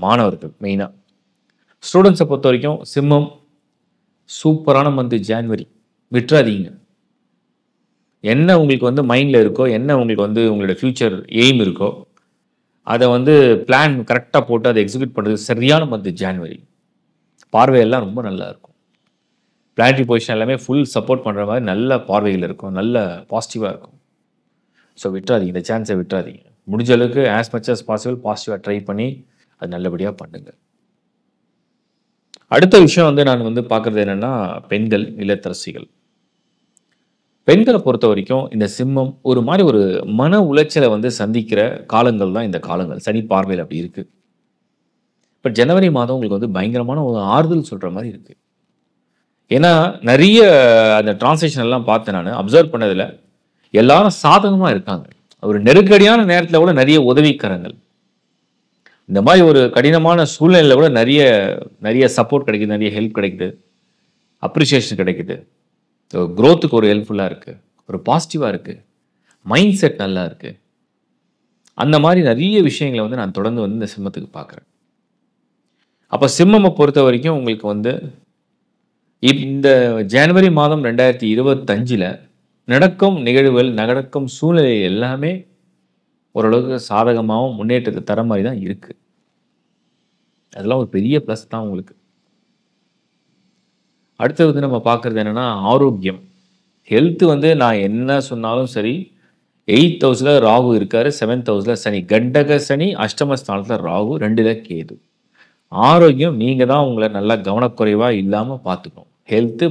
மாணவர்கள் மெயினாக ஸ்டூடெண்ட்ஸை பொறுத்த வரைக்கும் சிம்மம் சூப்பரான மந்த் ஜான்வரி. விட்டுறாதீங்க. என்ன உங்களுக்கு வந்து மைண்டில் இருக்கோ, என்ன உங்களுக்கு வந்து உங்களோட ஃப்யூச்சர் எய்ம் இருக்கோ, அதை வந்து பிளான் கரெக்டாக போட்டு அதை எக்ஸிக்யூட் பண்ணுறதுக்கு சரியான மந்த் ஜான்வரி. பார்வையெல்லாம் ரொம்ப நல்லா இருக்கும். பிளானட்டரி பொசிஷன் எல்லாமே ஃபுல் சப்போர்ட் பண்ணுற மாதிரி நல்ல பார்வைகள் இருக்கும், நல்ல பாசிட்டிவாக இருக்கும். ஸோ விட்டுறாதீங்க, இந்த சான்ஸை விட்டுறாதீங்க. முடிஞ்ச அளவுக்கு ஆஸ் மச் அஸ் பாசிபிள் பாசிட்டிவாக ட்ரை பண்ணி அது நல்லபடியாக பண்ணுங்கள். அடுத்த விஷயம் வந்து நான் வந்து பார்க்குறது என்னென்னா, பெண்கள் இல்லத்தரசிகள். பெண்களை பொறுத்த வரைக்கும் இந்த சிம்மம் ஒரு மாதிரி ஒரு மன உளைச்சலை வந்து சந்திக்கிற காலங்கள் தான் இந்த காலங்கள். சனி பார்வையில் அப்படி இருக்குது. இப்போ ஜனவரி மாதம் உங்களுக்கு வந்து பயங்கரமான ஒரு ஆறுதல் சொல்கிற மாதிரி இருக்குது. ஏன்னா நிறைய அந்த டிரான்ஸ்லேஷன் எல்லாம் பார்த்து நான் அப்சர்வ் பண்ணதில் எல்லாரும் சாதகமாக இருக்காங்க. ஒரு நெருக்கடியான நேரத்தில் கூட நிறைய உதவிக்கரங்கள், இந்த மாதிரி ஒரு கடினமான சூழ்நிலையில் கூட நிறைய சப்போர்ட் கிடைக்குது, நிறைய ஹெல்ப் கிடைக்குது, அப்ரிசியேஷன் கிடைக்குது, க்ரோத்துக்கு ஒரு ஹெல்ப்ஃபுல்லாக இருக்குது, ஒரு பாசிட்டிவாக இருக்குது, மைண்ட் செட் நல்லா இருக்குது. அந்த மாதிரி நிறைய விஷயங்களை வந்து நான் தொடர்ந்து வந்து இந்த சிம்மத்துக்கு பார்க்குறேன். அப்போ சிம்மமை பொறுத்த வரைக்கும் உங்களுக்கு வந்து இந்த ஜனவரி மாதம் 2025 நடக்கும் நிகழ்வுகள், நடக்கும் சூழ்நிலை எல்லாமே ஓரளவுக்கு சாதகமாகவும் முன்னேற்றத்தை தர மாதிரி தான் இருக்குது. அதெல்லாம் ஒரு பெரிய ப்ளஸ் தான் உங்களுக்கு. அடுத்தது நம்ம பார்க்குறது என்னென்னா ஆரோக்கியம், ஹெல்த்து. வந்து நான் என்ன சொன்னாலும் சரி, 8th ஹவுஸில் ராகு இருக்கார், 7th ஹவுஸில் சனி, கண்டக சனி, அஷ்டமஸ்தானத்தில் ராகு, 2ல் கேது. ஆரோக்கியம் நீங்கள் தான் உங்களை நல்லா கவனக்குறைவாக இல்லாமல் பார்த்துக்கணும். ஹெல்த்து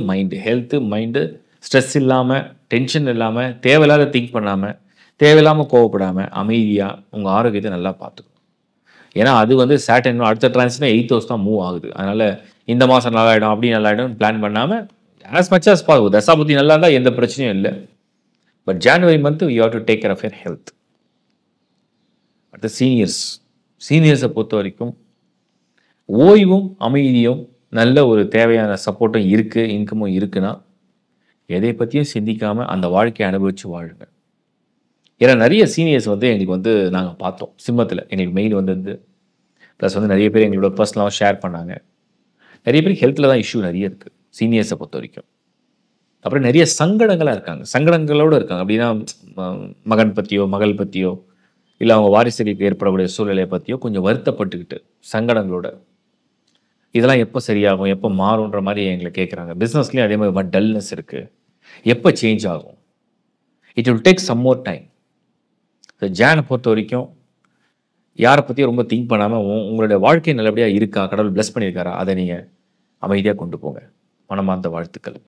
மைண்டு ஸ்ட்ரெஸ் இல்லாமல், டென்ஷன் இல்லாமல், தேவையில்லாத திங்க் பண்ணாமல், தேவையில்லாமல் கோவப்படாமல், அமைதியாக உங்கள் ஆரோக்கியத்தை நல்லா பார்த்துக்கணும். ஏன்னா அது வந்து சாட்டர்ன் அடுத்த டிரான்சிஷன் 8th ஹவுஸ் தான் மூவ் ஆகுது. அதனால் இந்த மாதம் நல்லாயிடும், அப்படி நல்லாயிடும் பிளான் பண்ணாமல் ஆஸ் மச் ஆஸ் பாசிபிள் தசாபுத்தி நல்லா இருந்தால் எந்த பிரச்சனையும் இல்லை. But January month you have to take care of your health. அடுத்த சீனியர்ஸை பொறுத்த வரைக்கும் ஓய்வும் அமைதியும் நல்ல ஒரு தேவையான சப்போர்ட்டும் இருக்குது, இன்கமும் இருக்குன்னா எதை பற்றியும் சிந்திக்காமல் அந்த வாழ்க்கையை அனுபவித்து வாழுங்க. ஏன்னா நிறைய சீனியர்ஸ் வந்து எங்களுக்கு வந்து நாங்கள் பார்த்தோம் சிம்மத்தில். எங்களுக்கு மெயில் வந்தது, ப்ளஸ் வந்து நிறைய பேர் எங்களோட பர்சனலாக ஷேர் பண்ணாங்க. நிறைய பேருக்கு ஹெல்த்தில் தான் இஷ்யூ நிறைய இருக்குது சீனியர்ஸை பொறுத்த வரைக்கும். அப்புறம் நிறைய சங்கடங்களாக இருக்காங்க, சங்கடங்களோடு இருக்காங்க. அப்படின்னா மகன் பற்றியோ மகள் பற்றியோ இல்லை அவங்க வாரிசுகளுக்கு ஏற்படக்கூடிய சூழ்நிலையை பற்றியோ கொஞ்சம் வருத்தப்பட்டுக்கிட்டு சங்கடங்களோட, இதெல்லாம் எப்போ சரியாகும், எப்போ மாறுன்ற மாதிரி எங்களை கேட்குறாங்க. பிஸ்னஸ்லேயும் அதே மாதிரி டல்னஸ் இருக்குது, எப்போ சேஞ்ச் ஆகும், it will take some more time. ஜானை பொறுத்த வரைக்கும் யாரை பற்றியும் ரொம்ப திங்க் பண்ணாமல் உங்களுடைய வாழ்க்கை நல்லபடியாக இருக்கா, கடவுள் பிளஸ் பண்ணியிருக்காரா, அதை நீங்கள் அமைதியாக கொண்டு போங்க. மனமார்ந்த வாழ்த்துக்கள்.